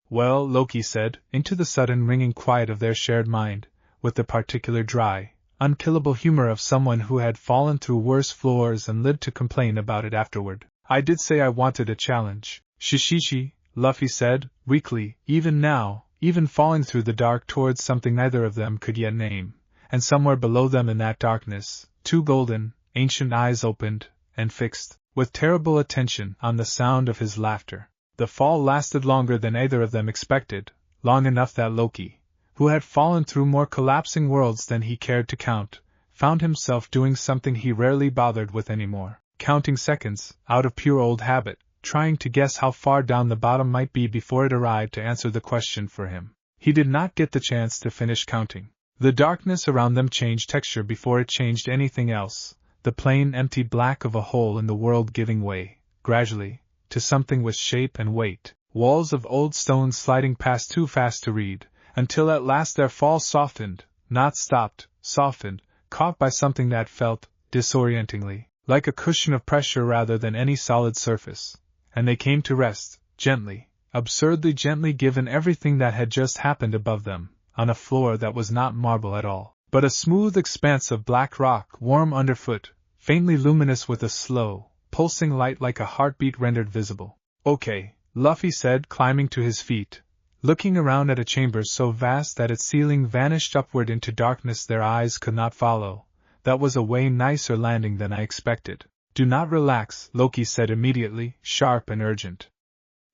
"Well," Loki said, into the sudden ringing quiet of their shared mind, with the particular dry, unkillable humor of someone who had fallen through worse floors and lived to complain about it afterward. "I did say I wanted a challenge." "Shishishi," Luffy said, weakly, even now, even falling through the dark towards something neither of them could yet name, and somewhere below them in that darkness, two golden, ancient eyes opened, and fixed, with terrible attention, on the sound of his laughter. The fall lasted longer than either of them expected, long enough that Loki, who had fallen through more collapsing worlds than he cared to count, found himself doing something he rarely bothered with anymore, counting seconds, out of pure old habit, trying to guess how far down the bottom might be before it arrived to answer the question for him. He did not get the chance to finish counting. The darkness around them changed texture before it changed anything else, the plain empty black of a hole in the world giving way, gradually, to something with shape and weight, walls of old stone sliding past too fast to read, until at last their fall softened, not stopped, softened, caught by something that felt, disorientingly, like a cushion of pressure rather than any solid surface, and they came to rest, gently, absurdly gently given everything that had just happened above them, on a floor that was not marble at all, but a smooth expanse of black rock, warm underfoot, faintly luminous with a slow, pulsing light like a heartbeat rendered visible. "Okay," Luffy said, climbing to his feet, looking around at a chamber so vast that its ceiling vanished upward into darkness their eyes could not follow. "That was a way nicer landing than I expected." "Do not relax," Loki said immediately, sharp and urgent.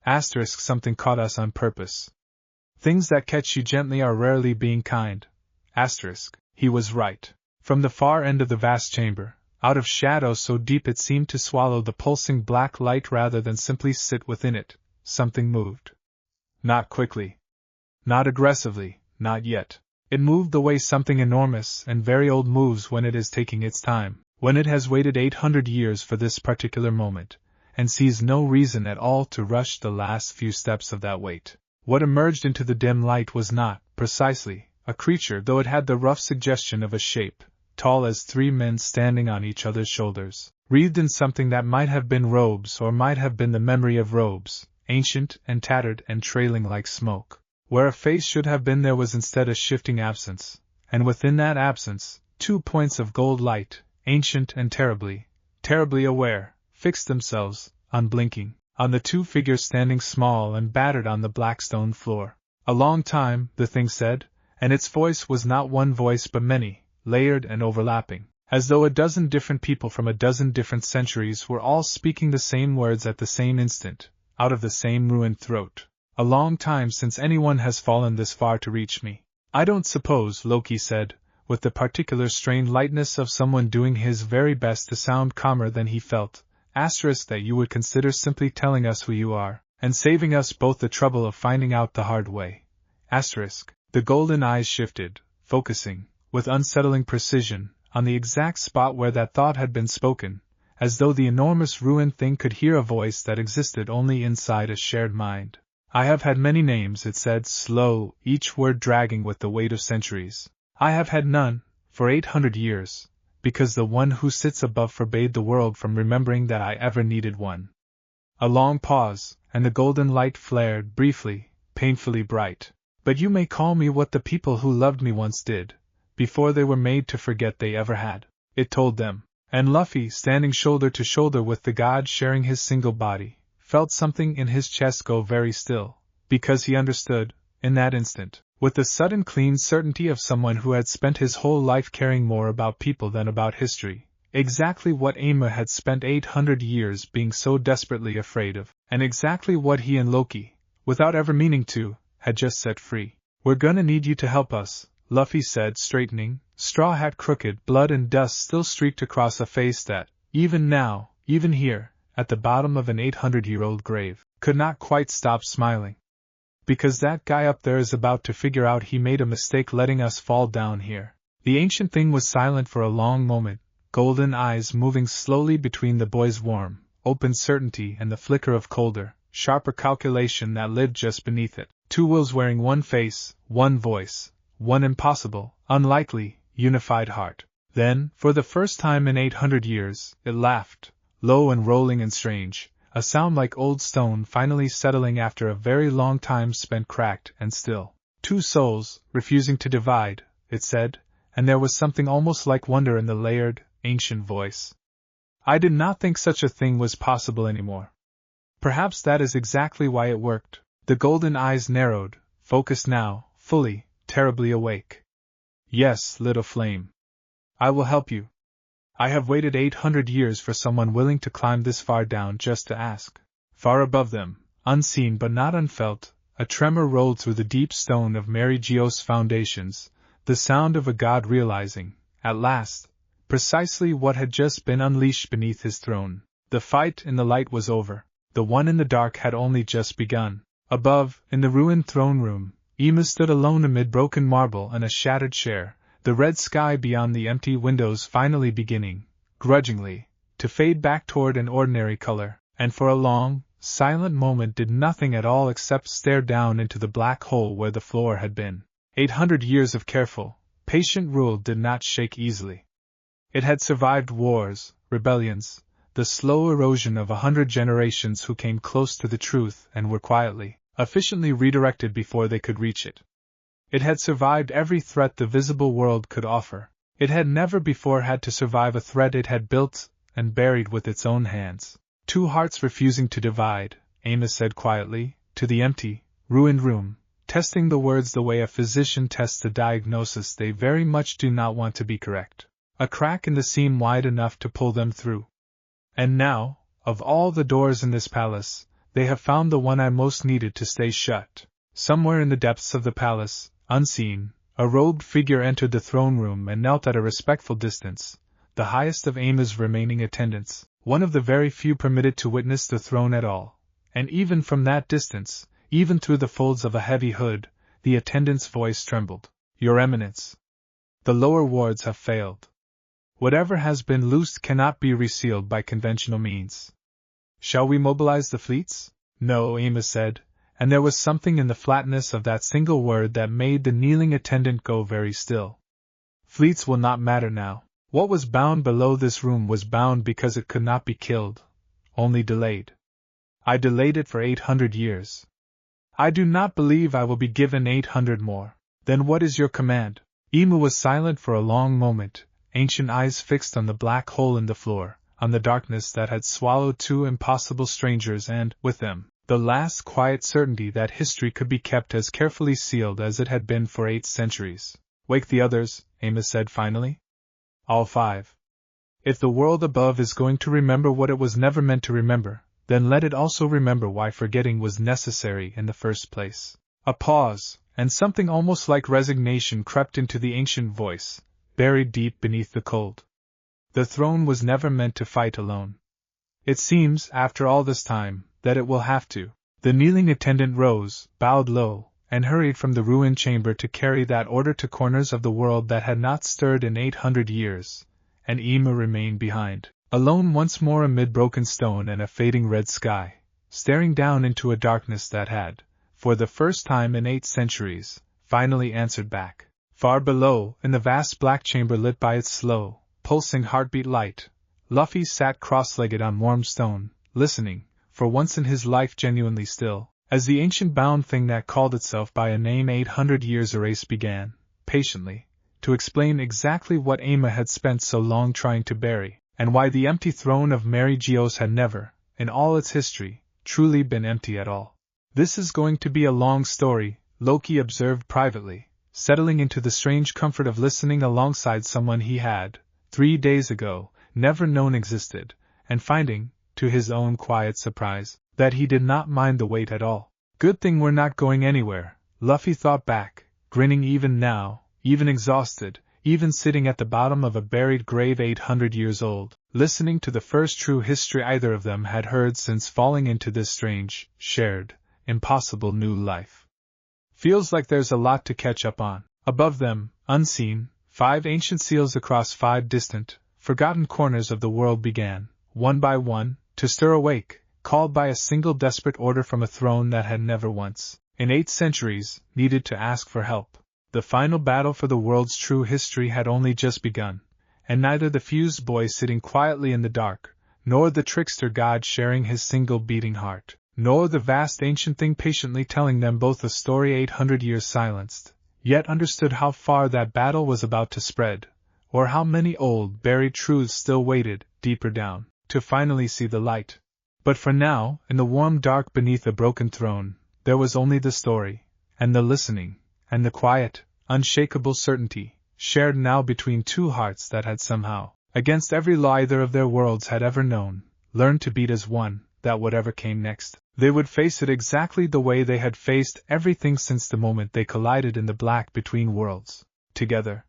Something caught us on purpose. Things that catch you gently are rarely being kind. He was right. From the far end of the vast chamber, out of shadow so deep it seemed to swallow the pulsing black light rather than simply sit within it, something moved. Not quickly. Not aggressively, not yet. It moved the way something enormous and very old moves when it is taking its time, when it has waited 800 years for this particular moment, and sees no reason at all to rush the last few steps of that wait. What emerged into the dim light was not, precisely, a creature, though it had the rough suggestion of a shape, tall as three men standing on each other's shoulders, wreathed in something that might have been robes or might have been the memory of robes, ancient and tattered and trailing like smoke. Where a face should have been there was instead a shifting absence, and within that absence, 2 points of gold light, ancient and terribly, terribly aware, fixed themselves, unblinking, on the two figures standing small and battered on the black stone floor. "A long time," the thing said, and its voice was not one voice but many, layered and overlapping, as though a dozen different people from a dozen different centuries were all speaking the same words at the same instant, out of the same ruined throat. "A long time since anyone has fallen this far to reach me." "I don't suppose," Loki said, with the particular strained lightness of someone doing his very best to sound calmer than he felt, that you would consider simply telling us who you are, and saving us both the trouble of finding out the hard way. The golden eyes shifted, focusing, with unsettling precision, on the exact spot where that thought had been spoken, as though the enormous ruined thing could hear a voice that existed only inside a shared mind. "I have had many names," it said, slow, each word dragging with the weight of centuries. "I have had none, for 800 years, because the one who sits above forbade the world from remembering that I ever needed one." A long pause, and the golden light flared briefly, painfully bright. "But you may call me what the people who loved me once did, before they were made to forget they ever had," it told them. And Luffy, standing shoulder to shoulder with the god sharing his single body, felt something in his chest go very still, because he understood, in that instant, with the sudden clean certainty of someone who had spent his whole life caring more about people than about history, exactly what Aima had spent 800 years being so desperately afraid of, and exactly what he and Loki, without ever meaning to, had just set free. "We're gonna need you to help us," Luffy said, straightening, straw hat crooked, blood and dust still streaked across a face that, even now, even here, at the bottom of an 800-year-old grave, could not quite stop smiling. Because that guy up there is about to figure out he made a mistake letting us fall down here. The ancient thing was silent for a long moment, golden eyes moving slowly between the boy's warm, open certainty and the flicker of colder, sharper calculation that lived just beneath it. Two wills wearing one face, one voice, one impossible, unlikely, unified heart. Then, for the first time in 800 years, it laughed, low and rolling and strange, a sound like old stone finally settling after a very long time spent cracked and still. Two souls, refusing to divide, it said, and there was something almost like wonder in the layered, ancient voice. I did not think such a thing was possible anymore. Perhaps that is exactly why it worked. The golden eyes narrowed, focused now, fully, terribly awake. Yes, little flame. I will help you. I have waited 800 years for someone willing to climb this far down just to ask. Far above them, unseen but not unfelt, a tremor rolled through the deep stone of Mary Geo's foundations, the sound of a god realizing, at last, precisely what had just been unleashed beneath his throne. The fight in the light was over. The one in the dark had only just begun. Above, in the ruined throne room, Ema stood alone amid broken marble and a shattered chair, the red sky beyond the empty windows finally beginning, grudgingly, to fade back toward an ordinary color, and for a long, silent moment did nothing at all except stare down into the black hole where the floor had been. 800 years of careful, patient rule did not shake easily. It had survived wars, rebellions, the slow erosion of 100 generations who came close to the truth and were quietly, efficiently redirected before they could reach it. It had survived every threat the visible world could offer. It had never before had to survive a threat it had built and buried with its own hands. Two hearts refusing to divide, Amos said quietly, to the empty, ruined room, testing the words the way a physician tests a diagnosis they very much do not want to be correct. A crack in the seam wide enough to pull them through. And now, of all the doors in this palace, they have found the one I most needed to stay shut. Somewhere in the depths of the palace, unseen, a robed figure entered the throne room and knelt at a respectful distance, the highest of Ema's remaining attendants, one of the very few permitted to witness the throne at all. And even from that distance, even through the folds of a heavy hood, the attendant's voice trembled. Your Eminence. The lower wards have failed. Whatever has been loosed cannot be resealed by conventional means. Shall we mobilize the fleets? No, Ema said, and there was something in the flatness of that single word that made the kneeling attendant go very still. Fleets will not matter now. What was bound below this room was bound because it could not be killed, only delayed. I delayed it for 800 years. I do not believe I will be given 800 more. Then what is your command? Ema was silent for a long moment, ancient eyes fixed on the black hole in the floor, on the darkness that had swallowed two impossible strangers and, with them, the last quiet certainty that history could be kept as carefully sealed as it had been for 8 centuries. Wake the others, Amos said finally. All 5. If the world above is going to remember what it was never meant to remember, then let it also remember why forgetting was necessary in the first place. A pause, and something almost like resignation crept into the ancient voice, buried deep beneath the cold. The throne was never meant to fight alone. It seems, after all this time, that it will have to. The kneeling attendant rose, bowed low, and hurried from the ruined chamber to carry that order to corners of the world that had not stirred in 800 years, and Ema remained behind, alone once more amid broken stone and a fading red sky, staring down into a darkness that had, for the first time in 8 centuries, finally answered back. Far below, in the vast black chamber lit by its slow, pulsing heartbeat light, Luffy sat cross-legged on warm stone, listening, for once in his life genuinely still, as the ancient bound thing that called itself by a name 800 years erased began, patiently, to explain exactly what Ema had spent so long trying to bury, and why the empty throne of Mary Geo's had never, in all its history, truly been empty at all. This is going to be a long story, Loki observed privately, settling into the strange comfort of listening alongside someone he had, 3 days ago, never known existed, and finding, to his own quiet surprise, that he did not mind the wait at all. Good thing we're not going anywhere, Luffy thought back, grinning even now, even exhausted, even sitting at the bottom of a buried grave 800 years old, listening to the first true history either of them had heard since falling into this strange, shared, impossible new life. Feels like there's a lot to catch up on. Above them, unseen, 5 ancient seals across 5 distant, forgotten corners of the world began, one by one, to stir awake, called by a single desperate order from a throne that had never once, in 8 centuries, needed to ask for help. The final battle for the world's true history had only just begun, and neither the fused boy sitting quietly in the dark, nor the trickster god sharing his single beating heart, nor the vast ancient thing patiently telling them both a story 800 years silenced, yet understood how far that battle was about to spread, or how many old buried truths still waited, deeper down, to finally see the light. But for now, in the warm dark beneath the broken throne, there was only the story, and the listening, and the quiet, unshakable certainty, shared now between 2 hearts that had somehow, against every law either of their worlds had ever known, learned to beat as one, that whatever came next, they would face it exactly the way they had faced everything since the moment they collided in the black between worlds, together.